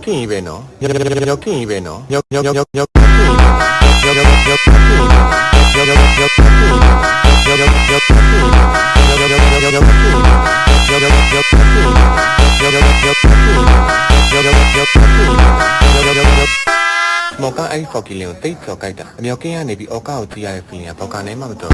king veno king veno Moka ai for killing, take your kite. And your king and maybe Oka or Tia feeling a poka name of the